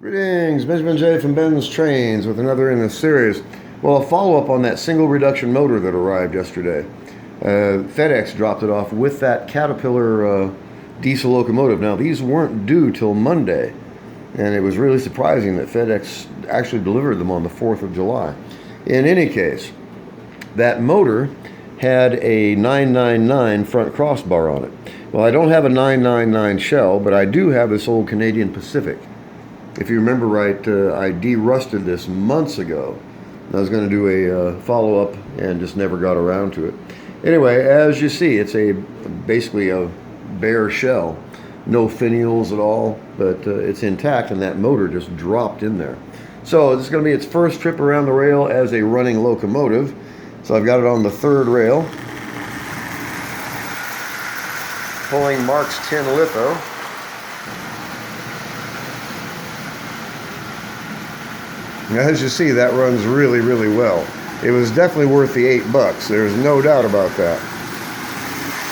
Greetings, Benjamin J from BENZTRAINZ with another in a series. Well, a follow-up on that single reduction motor that arrived yesterday. FedEx dropped it off with that Caterpillar diesel locomotive. Now, these weren't due till Monday, and it was really surprising that FedEx actually delivered them on the 4th of July. In any case, that motor had a 999 front crossbar on it. Well, I don't have a 999 shell, but I do have this old Canadian Pacific. If you remember right, I de-rusted this months ago. I was going to do a follow-up and just never got around to it. Anyway, as you see, it's basically a bare shell. No finials at all, but it's intact, and that motor just dropped in there. So this is going to be its first trip around the rail as a running locomotive. So I've got it on the third rail, pulling Marx tin litho. Now, as you see, that runs really, really well. It was definitely worth the $8. There's no doubt about that.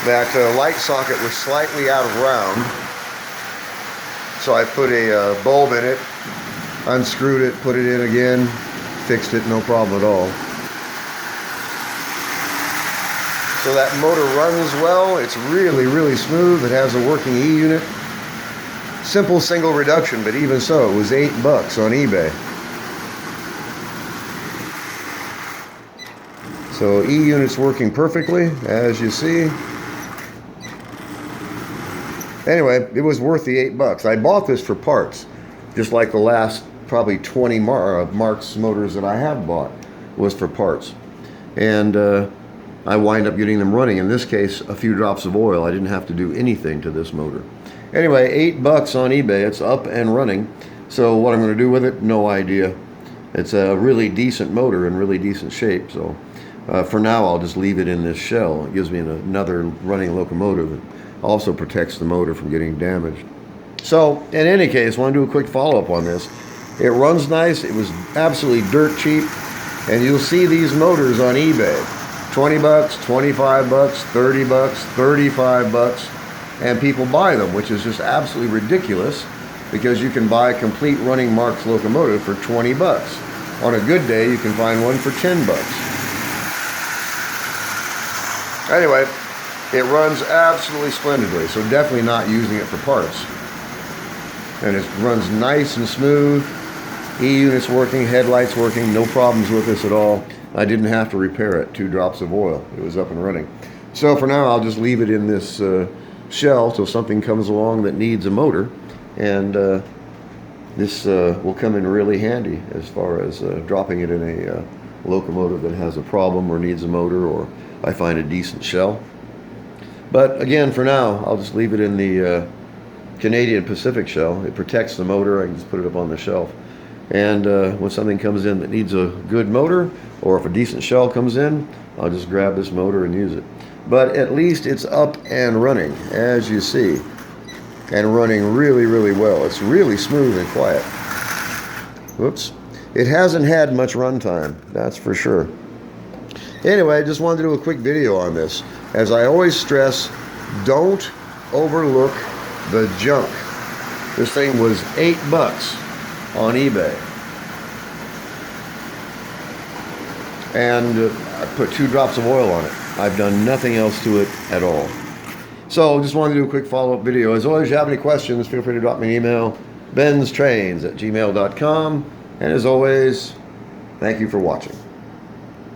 That light socket was slightly out of round, so I put a bulb in it, unscrewed it, put it in again, fixed it, no problem at all. So that motor runs well. It's really, really smooth. It has a working E unit. Simple single reduction, but even so, it was $8 on eBay. So E unit's working perfectly, as you see. Anyway, it was worth the $8. I bought this for parts, just like the last probably 20 Marx motors that I have bought was for parts. And I wind up getting them running. In this case, a few drops of oil. I didn't have to do anything to this motor. Anyway, $8 on eBay. It's up and running. So what I'm going to do with it, no idea. It's a really decent motor in really decent shape. So for now, I'll just leave it in this shell. It gives me another running locomotive. It also protects the motor from getting damaged. So in any case, I want to do a quick follow-up on this. It runs nice. It was absolutely dirt cheap. And you'll see these motors on eBay. $20, $25, $30, $35, and people buy them, which is just absolutely ridiculous because you can buy a complete running Marx locomotive for $20. On a good day, you can find one for $10. Anyway, it runs absolutely splendidly, so definitely not using it for parts. And it runs nice and smooth. E unit's working, headlights working, no problems with this at all. I didn't have to repair it, 2 drops of oil. It was up and running. So for now, I'll just leave it in this shell till something comes along that needs a motor. And this will come in really handy as far as dropping it in a locomotive that has a problem or needs a motor, or I find a decent shell. But again, for now, I'll just leave it in the Canadian Pacific shell. It protects the motor. I can just put it up on the shelf. And when something comes in that needs a good motor, or if a decent shell comes in, I'll just grab this motor and use it. But at least it's up and running, as you see, and running really, really well. It's really smooth and quiet. Whoops. It hasn't had much runtime, that's for sure. Anyway, I just wanted to do a quick video on this. As I always stress, don't overlook the junk. This thing was $8 on eBay. And I put 2 drops of oil on it. I've done nothing else to it at all. So just wanted to do a quick follow-up video. As always, if you have any questions, feel free to drop me an email, benztrains@gmail.com. And as always, thank you for watching.